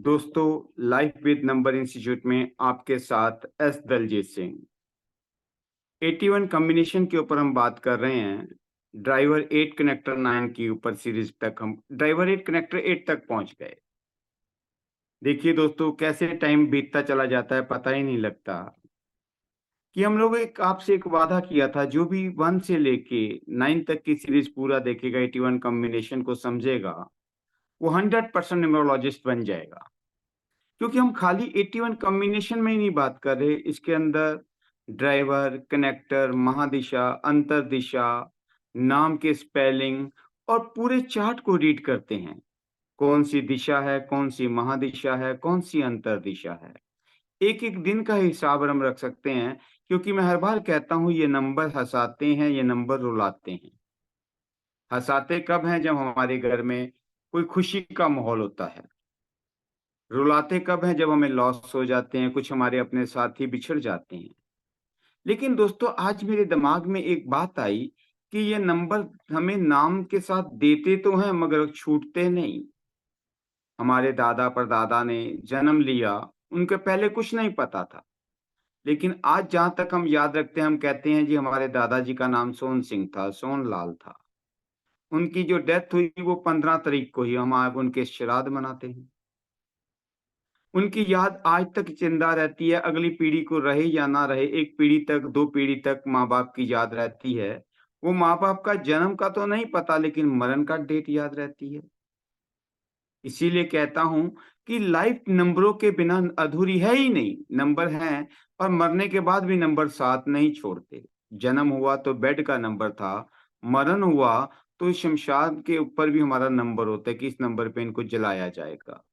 दोस्तों, life with number institute में आपके साथ एस दलजीत सिंह। 81 कॉम्बिनेशन के ऊपर हम बात कर रहे हैं। ड्राइवर 8 कनेक्टर 9 की ऊपर सीरीज तक हम ड्राइवर 8 कनेक्टर 8 तक पहुंच गए। देखिए दोस्तों, कैसे टाइम बीतता चला जाता है पता ही नहीं लगता। कि हम लोग आपसे एक वादा किया था, जो भी 1 से लेके 9 तक की सीरीज पूरा देखेगा, 81 कॉम्बिनेशन को समझेगा, वो 100% न्यूमरोलॉजिस्ट बन जाएगा। क्योंकि हम खाली 81 कॉम्बिनेशन में ही नहीं बात कर रहे, इसके अंदर ड्राइवर, कनेक्टर, महादिशा, अंतर्दिशा, नाम के स्पेलिंग और पूरे चार्ट को रीड करते हैं। कौन सी दिशा है, कौन सी महादिशा है, कौन सी अंतर्दिशा है। एक एक दिन का हिसाब हम रख सकते हैं। क्योंकि मैं हर बार कहता हूं, ये नंबर हंसाते हैं, ये नंबर रुलाते हैं। हंसाते कब हैं? जब हमारे घर में कोई खुशी का माहौल होता है। रुलाते कब हैं? जब हमें लॉस हो जाते हैं, कुछ हमारे अपने साथी बिछड़ जाते हैं। लेकिन दोस्तों, आज मेरे दिमाग में एक बात आई कि ये नंबर हमें नाम के साथ देते तो हैं, मगर छूटते नहीं। हमारे दादा परदादा ने जन्म लिया, उनके पहले कुछ नहीं पता था। लेकिन आज जहां तक हम याद रखते हैं, हम कहते हैं जी हमारे दादाजी का नाम सोहन सिंह था, सोहनलाल था। उनकी जो डेथ हुई वो 15 तारीख को ही, हम आज उनके श्राद्ध मनाते हैं। उनकी याद आज तक जिंदा रहती है, अगली पीढ़ी को रहे या ना रहे, 1 पीढ़ी तक, 2 पीढ़ी तक माँ-बाप की याद रहती है। वो माँ-बाप का जन्म का तो नहीं पता, लेकिन मरण का डेट याद रहती है। इसीलिए कहता हूँ कि लाइफ नंबरों के बिना अधूरी है ही नहीं। नंबर हैं, और मरने के बाद भी नंबर साथ नहीं छोड़ते। जन्म हुआ तो बेड का नंबर था, मरण हुआ तो शमशान के ऊपर भी हमारा नंबर होता है कि इस नंबर पे इनको जलाया जाएगा।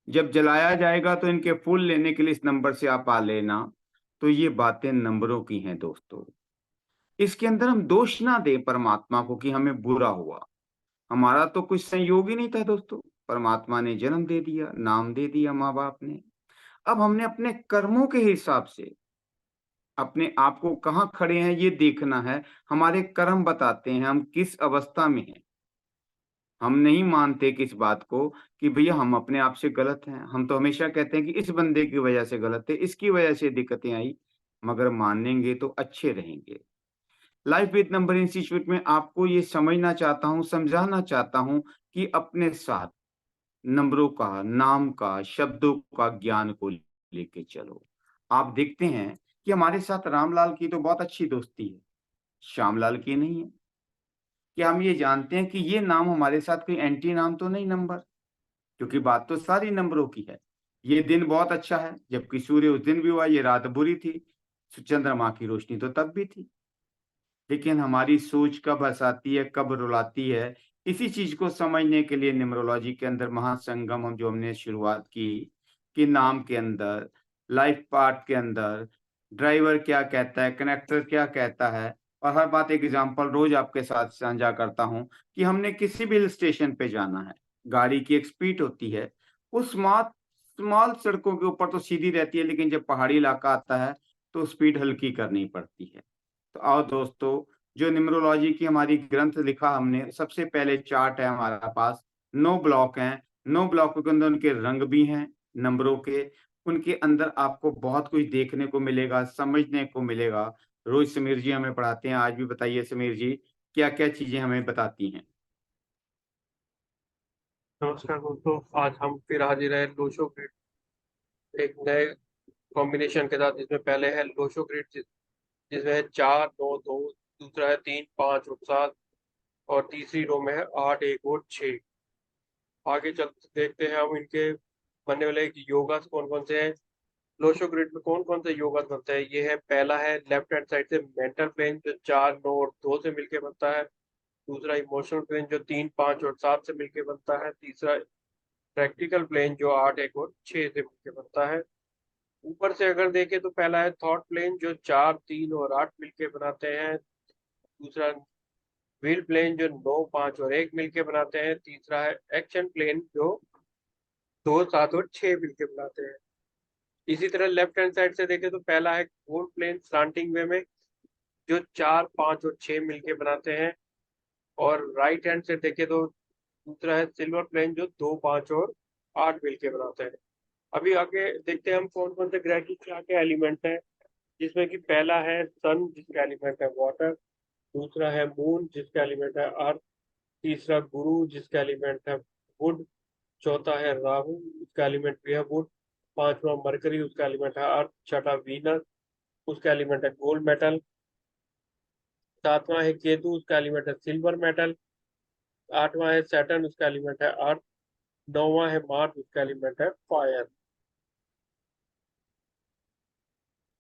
जब जलाया जाएगा तो इनके फूल लेने के लिए इस नंबर से आप आ लेना। तो ये बातें नंबरों की हैं दोस्तों। इसके अंदर हम दोष ना दें परमात्मा को कि हमें बुरा हुआ। हमारा तो कुछ संयोग ही नहीं था दोस्तों। परमात्मा ने जन्म दे दिया, नाम दे दिया माँ बाप ने। अब हमने अपने कर्मों के हिसाब से अपने आप को कहाँ खड़े हैं ये देखना है। हमारे कर्म बताते हैं हम किस अवस्था में हैं। हम नहीं मानते कि इस बात को कि भैया हम अपने आप से गलत हैं। हम तो हमेशा कहते हैं कि इस बंदे की वजह से गलत है, इसकी वजह से दिक्कतें आई। मगर मानेंगे तो अच्छे रहेंगे। लाइफ विद नंबर इंस्टीट्यूट में आपको ये समझना चाहता हूँ, समझाना चाहता हूँ कि अपने साथ नंबरों का, नाम का, शब्दों का ज्ञान को लेके चलो। आप देखते हैं कि हमारे साथ रामलाल की तो बहुत अच्छी दोस्ती है, श्यामलाल की नहीं है। क्या हम ये जानते हैं कि ये नाम हमारे साथ कोई एंटी नाम तो नहीं नंबर? क्योंकि बात तो सारी नंबरों की है। ये दिन बहुत अच्छा है, जबकि सूर्य उस दिन भी हुआ, ये रात बुरी थी, चंद्रमा की रोशनी तो तब भी थी। लेकिन हमारी सोच कब हँसाती है, कब रुलाती है, इसी चीज को समझने के लिए न्यूमरोलॉजी के अंदर महासंगम हम जो हमने शुरुआत की, कि नाम के अंदर, लाइफ पार्ट के अंदर ड्राइवर क्या कहता है, कनेक्टर क्या कहता है। और हर बात एक एग्जांपल रोज आपके साथ साझा करता हूँ कि हमने किसी भी हिल स्टेशन पे जाना है, गाड़ी की एक स्पीड होती है। उस स्मॉल स्मॉल सड़कों के ऊपर तो सीधी रहती है, लेकिन जब पहाड़ी इलाका आता है तो स्पीड हल्की करनी पड़ती है। तो आओ दोस्तों, जो न्यूमरोलॉजी की हमारी ग्रंथ लिखा हमने, सबसे पहले चार्ट है हमारे पास। 9 ब्लॉक हैं। 9 ब्लॉकों के अंदर उनके रंग भी हैं नंबरों के। उनके अंदर आपको बहुत कुछ देखने को मिलेगा, समझने को मिलेगा। रोज समीर जी हमें पढ़ाते हैं। आज भी बताइए समीर जी, क्या क्या चीजें हमें बताती हैं? नमस्कार दोस्तों। आज हम फिर हाजिर है लोशो ग्रिड एक नए कॉम्बिनेशन के साथ, जिसमें पहले है लोशो ग्रिड जिसमें है 4 9 2, दूसरा है 3 5 और 7, और तीसरी रो में है 8 1 और 6। आगे चल देखते हैं हम इनके बनने वाले योगा कौन कौन से हैं। लोशो ग्रिड में कौन कौन से योगा बनते हैं, ये है पहला है लेफ्ट हैंड साइड से मेंटल प्लेन जो 4 9 और 2 से मिलके बनता है। दूसरा इमोशनल प्लेन जो 3 5 और 7 से मिलके बनता है। तीसरा प्रैक्टिकल प्लेन जो 8 1 और 6 से मिलकर बनता है। ऊपर से अगर देखें तो पहला है थॉट प्लेन जो 4 3 और 8 मिलके बनाते हैं। दूसरा व्हील प्लेन जो 9 5 और 1 मिलके बनाते हैं। तीसरा है एक्शन प्लेन जो 2 7 और 6 मिलके बनाते हैं। इसी तरह लेफ्ट हैंड साइड से देखें तो पहला है गोल प्लेन स्लांटिंग वे में जो 4 5 और 6 मिलके बनाते हैं। और राइट हैंड से देखें तो दूसरा है सिल्वर प्लेन जो 2 5 और 8 मिलके बनाते हैं। अभी आगे देखते हैं हम कौन कौन से ग्रह की क्या क्या एलिमेंट है, जिसमें कि पहला है सन जिसका एलिमेंट है वाटर, दूसरा है मून जिसका एलिमेंट है अर्थ, तीसरा गुरु जिसका एलिमेंट है वुड, चौथा है राहु उसका एलिमेंट भी है वुड, पांचवा मरकरी उसका एलिमेंट है अर्थ, छठा वीनस उसका एलिमेंट है गोल्ड मेटल, सातवां है केतु उसका एलिमेंट है सिल्वर मेटल, आठवां है सैटर्न उसका एलिमेंट है अर्थ, नौवां है मार्स उसका एलिमेंट है फायर।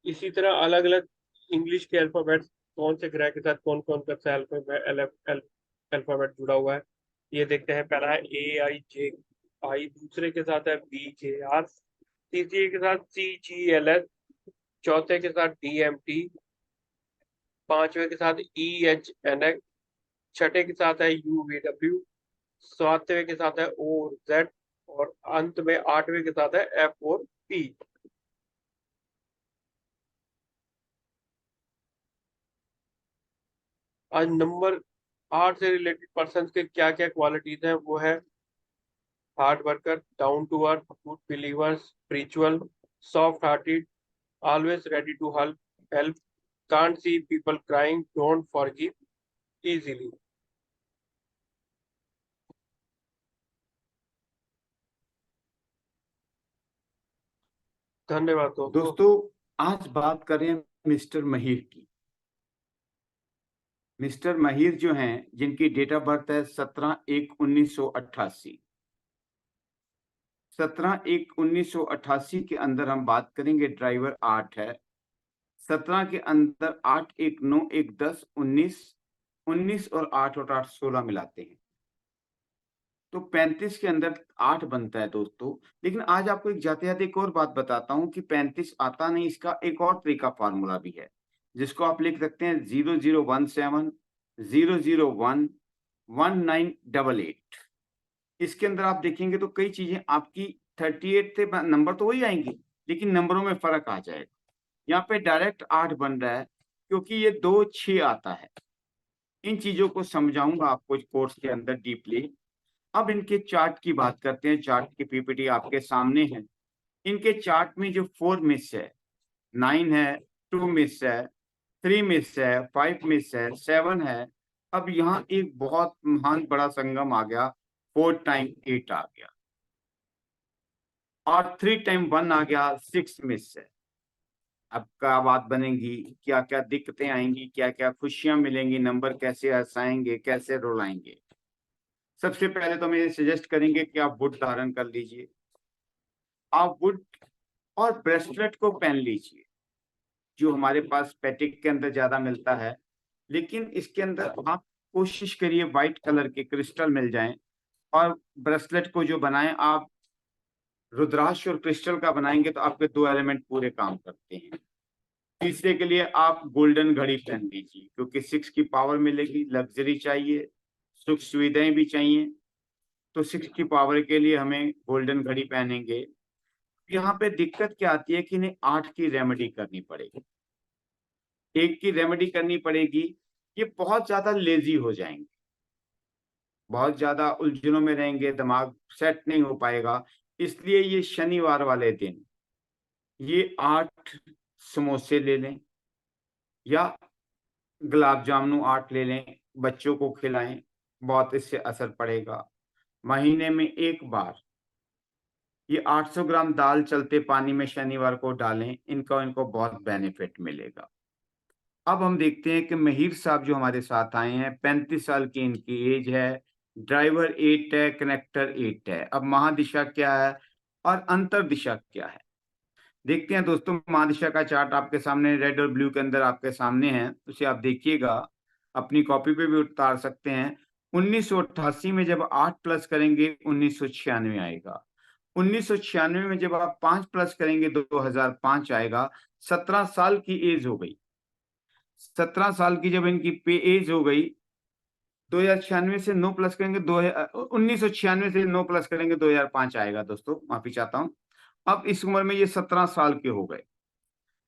इसी तरह अलग अलग इंग्लिश के अल्फाबेट कौन से ग्रह के साथ कौन कौन सा अल्फाबेट जुड़ा हुआ है, ये देखते हैं। पहला है AIJ, दूसरे के साथ है BJR, तीसरे के साथ CGLS, चौथे के साथ DMT, पांचवे के साथ EHNX, छठे के साथ है UVW, सातवें के साथ है OZ, और अंत में आठवें के साथ है F4P। आज नंबर 8 से रिलेटेड पर्सन के क्या क्या क्वालिटीज हैं, वो है hard worker, down to earth, good believer, spiritual, soft hearted, always ready to help, can't see people crying, don't forgive easily. धन्यवाद दोस्तों। दोस्तों, आज बात करें मिस्टर महिर की। मिस्टर महिर जो हैं, जिनकी डेट ऑफ बर्थ है 17/1/1988। 17/1/1988 के अंदर हम बात करेंगे, ड्राइवर 8 है। 17 के अंदर 8, 1, 9, 1, 10, 19, 19 और 8 और 8 16 मिलाते हैं तो 35 के अंदर 8 बनता है दोस्तों। लेकिन आज आपको एक जाते जाते एक और बात बताता हूं कि 35 आता नहीं, इसका एक और तरीका फार्मूला भी है, जिसको आप लिख सकते हैं 0017 001 1988। इसके अंदर आप देखेंगे तो कई चीजें आपकी 38 से नंबर तो वही आएंगी, लेकिन नंबरों में फर्क आ जाएगा। यहाँ पे डायरेक्ट 8 बन रहा है क्योंकि ये 2 6 आता है। इन चीजों को समझाऊंगा आपको इस कोर्स के अंदर डीपली। अब इनके चार्ट की बात करते हैं। चार्ट की पीपीटी आपके सामने है। इनके चार्ट में जो 4 मिस है, 9 है, 2 मिस है, 3 मिस है, 5 मिस है, 7 है। अब यहाँ एक बहुत महान बड़ा संगम आ गया, 4 टाइम 8 आ गया, और 3 टाइम 1 आ गया, 6 मिस है। अब क्या बात बनेगी, क्या क्या दिक्कतें आएंगी, क्या क्या खुशियां मिलेंगी, नंबर कैसे हंसाएंगे, कैसे रुलाएंगे। सबसे पहले तो हम ये सजेस्ट करेंगे कि आप वुड धारण कर लीजिए। आप वुड और ब्रेसलेट को पहन लीजिए, जो हमारे पास पैटिक के अंदर ज्यादा मिलता है। लेकिन इसके अंदर आप कोशिश करिए व्हाइट कलर के क्रिस्टल मिल जाएं, और ब्रेसलेट को जो बनाएं आप रुद्राक्ष और क्रिस्टल का बनाएंगे तो आपके 2 एलिमेंट पूरे काम करते हैं। तीसरे के लिए आप गोल्डन घड़ी पहन लीजिए, क्योंकि 6 की पावर मिलेगी। लग्जरी चाहिए, सुख सुविधाएं भी चाहिए, तो 6 की पावर के लिए हमें गोल्डन घड़ी पहनेंगे। यहाँ पे दिक्कत क्या आती है कि इन्हें 8 की रेमेडी करनी पड़ेगी, 1 की रेमेडी करनी पड़ेगी। ये बहुत ज्यादा लेजी हो जाएंगे, बहुत ज्यादा उलझनों में रहेंगे, दिमाग सेट नहीं हो पाएगा। इसलिए ये शनिवार वाले दिन ये 8 समोसे ले लें, या गुलाब जामुन 8 ले लें, बच्चों को खिलाएं, बहुत इससे असर पड़ेगा। महीने में एक बार ये 800 ग्राम दाल चलते पानी में शनिवार को डालें, इनको बहुत बेनिफिट मिलेगा। अब हम देखते हैं कि महिर साहब जो हमारे साथ आए हैं, 35 साल की इनकी एज है, ड्राइवर 8 है, कनेक्टर 8 है। अब महादिशा क्या है और अंतर दिशा क्या है, देखते हैं दोस्तों। महादिशा का चार्ट आपके सामने रेड और ब्लू के अंदर आपके सामने है, उसे आप देखिएगा, अपनी कॉपी पे भी उतार सकते हैं। 1988 में जब 8 प्लस करेंगे 1996 आएगा। 1996 में जब आप 5 प्लस करेंगे 2005 आएगा। 17 साल की एज हो गई। 17 साल की जब इनकी पे एज हो गई, 2096 से 9 प्लस करेंगे 1996 से 9 प्लस करेंगे 2005 आएगा। दोस्तों माफी चाहता हूं। अब इस उम्र में ये 17 साल के हो गए।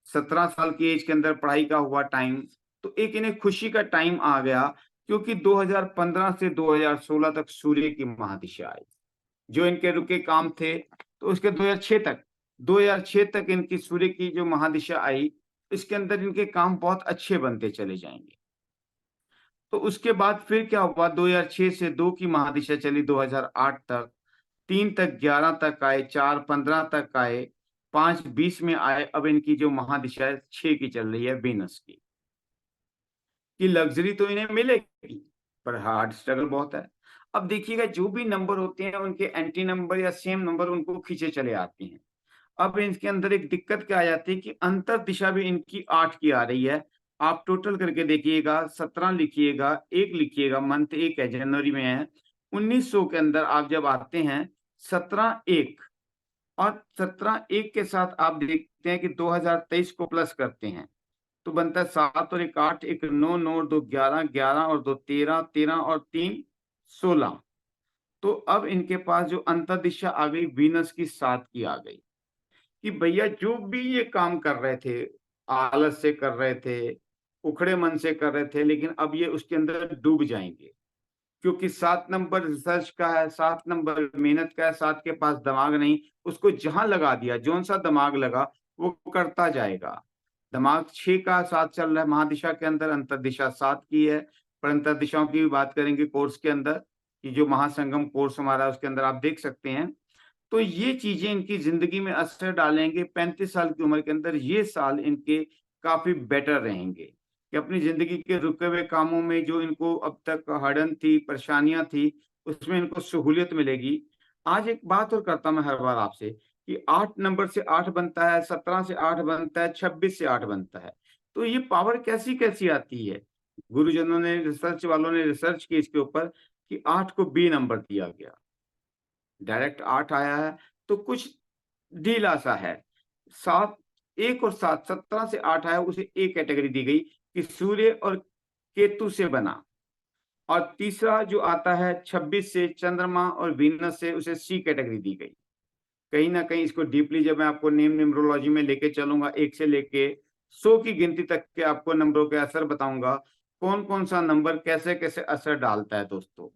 17 साल की एज के अंदर पढ़ाई का हुआ टाइम, तो एक इन्हें खुशी का टाइम आ गया, क्योंकि 2015 से 2016 तक सूर्य की महादिशा आई। जो इनके रुके काम थे, तो उसके 2006 तक इनकी सूर्य की जो महादिशा आई, इसके अंदर इनके काम बहुत अच्छे बनते चले जाएंगे। तो उसके बाद फिर क्या हुआ, 2006 से 2 की महादिशा चली 2008 तक, 3 तक, 11 तक आए, 4 15 तक आए, 5 20 में आए। अब इनकी जो महादिशा है 6 की चल रही है वीनस की। कि लग्जरी तो इन्हें मिलेगी, पर हार्ड स्ट्रगल बहुत है। अब देखिएगा, जो भी नंबर होते हैं उनके एंटी नंबर या सेम नंबर उनको खींचे चले आते हैं। अब इनके अंदर एक दिक्कत क्या आ जाती है कि अंतर दिशा भी इनकी 8 की आ रही है। आप टोटल करके देखिएगा, 17 लिखिएगा, 1 लिखिएगा, मंथ 1 है, जनवरी में है। 1900 के अंदर आप जब आते हैं 17 1, और 17 1 के साथ आप देखते हैं कि 2023 को प्लस करते हैं, तो बनता है 7 और 1 8, 1 9, 9 और 2 11, 11 और 2 13, 13 और 3 16। तो अब इनके पास जो अंतर दिशा आ गई वीनस की 7 की आ गई, कि भैया जो भी ये काम कर रहे थे, आलस से कर रहे थे, उखड़े मन से कर रहे थे, लेकिन अब ये उसके अंदर डूब जाएंगे। क्योंकि 7 नंबर रिसर्च का है, 7 नंबर मेहनत का है, 7 के पास दिमाग नहीं, उसको जहां लगा दिया, जौन सा दिमाग लगा वो करता जाएगा। दिमाग 6 का 7 चल रहा है महादिशा के अंदर, अंतर दिशा 7 की है। पर अंतर दिशाओं की भी बात करेंगे कोर्स के अंदर, कि जो महासंगम कोर्स हमारा है उसके अंदर आप देख सकते हैं। तो ये चीजें इनकी जिंदगी में असर डालेंगे। 35 साल की उम्र के अंदर ये साल इनके काफी बेटर रहेंगे, कि अपनी जिंदगी के रुके हुए कामों में जो इनको अब तक हड़न थी, परेशानियां थी, उसमें इनको सहूलियत मिलेगी। आज एक बात और करता मैं हर बार आपसे, कि 8 नंबर से 8 बनता है, 17 से 8 बनता है, 26 से 8 बनता है। तो ये पावर कैसी कैसी आती है? गुरुजनों ने, रिसर्च वालों ने रिसर्च की इसके ऊपर, कि 8 को बी नंबर दिया गया, डायरेक्ट 8 आया है, तो कुछ ढीला सा है। 7 1 और 7, 17 से 8 आया, उसे ए कैटेगरी दी गई कि सूर्य और केतु से बना। और तीसरा जो आता है 26 से चंद्रमा और वीनस से, उसे सी कैटेगरी दी गई। कहीं ना कहीं इसको डीपली जब मैं आपको नेम न्यूमरोलॉजी में लेके चलूंगा, 1 से लेके 100 की गिनती तक के आपको नंबरों के असर बताऊंगा, कौन कौन सा नंबर कैसे कैसे असर डालता है दोस्तों।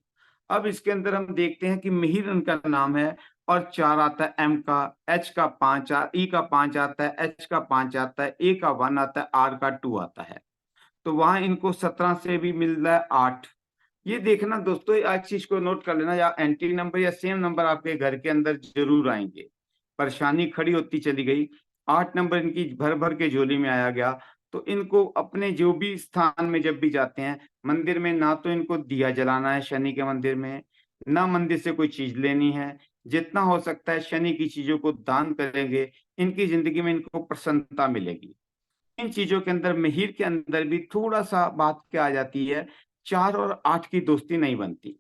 अब इसके अंदर हम देखते हैं कि मिहिर उनका नाम है, और 4 आता है एम का, एच का 5, ई का 5 आता है, एच का 5 आता है, ए का 1 आता है, आर का 2 आता है। तो वहां इनको 17 से भी मिल रहा है 8। ये देखना दोस्तों, एक चीज को नोट कर लेना, या एंटी नंबर या सेम नंबर आपके घर के अंदर जरूर आएंगे। परेशानी खड़ी होती चली गई, 8 नंबर इनकी भर भर के झोली में आया गया। तो इनको अपने जो भी स्थान में जब भी जाते हैं, मंदिर में ना तो इनको दिया जलाना है शनि के मंदिर में, ना मंदिर से कोई चीज लेनी है। जितना हो सकता है शनि की चीजों को दान करेंगे, इनकी जिंदगी में इनको प्रसन्नता मिलेगी। इन चीजों के अंदर, मिहिर के अंदर भी थोड़ा सा बात क्या आ जाती है, 4 और 8 की दोस्ती नहीं बनती।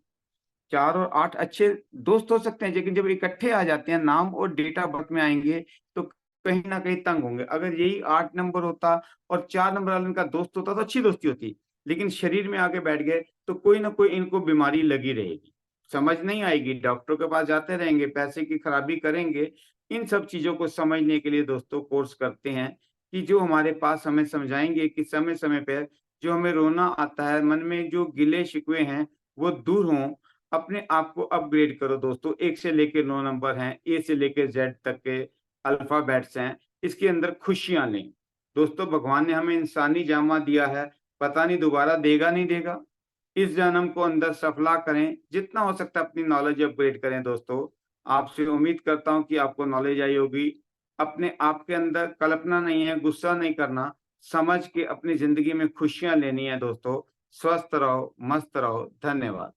4 और 8 अच्छे दोस्त हो सकते हैं, लेकिन जब इकट्ठे आ जाते हैं, नाम और डेट ऑफ बर्थ में आएंगे, तो कहीं ना कहीं तंग होंगे। अगर यही 8 नंबर होता और 4 नंबर वाले इनका दोस्त होता तो अच्छी दोस्ती होती, लेकिन शरीर में आके बैठ गए तो कोई ना कोई इनको बीमारी लगी रहेगी, समझ नहीं आएगी, डॉक्टर के पास जाते रहेंगे, पैसे की खराबी करेंगे। इन सब चीजों को समझने के लिए दोस्तों कोर्स करते हैं, कि जो हमारे पास हमें समझाएंगे कि समय समय पर जो हमें रोना आता है, मन में जो गिले शिकवे हैं वो दूर हों। अपने आप को अपग्रेड करो दोस्तों। 1 से लेके 9 नंबर हैं, ए से लेके जेड तक के अल्फाबेट्स हैं, इसके अंदर खुशियां लें दोस्तों। भगवान ने हमें इंसानी जामा दिया है, पता नहीं दोबारा देगा नहीं देगा। इस जन्म को अंदर सफला करें, जितना हो सकता है अपनी नॉलेज अपग्रेड करें दोस्तों। आपसे उम्मीद करता हूं कि आपको नॉलेज आई होगी। अपने आप के अंदर कल्पना नहीं है, गुस्सा नहीं करना, समझ के अपनी जिंदगी में खुशियां लेनी है दोस्तों। स्वस्थ रहो, मस्त रहो, धन्यवाद।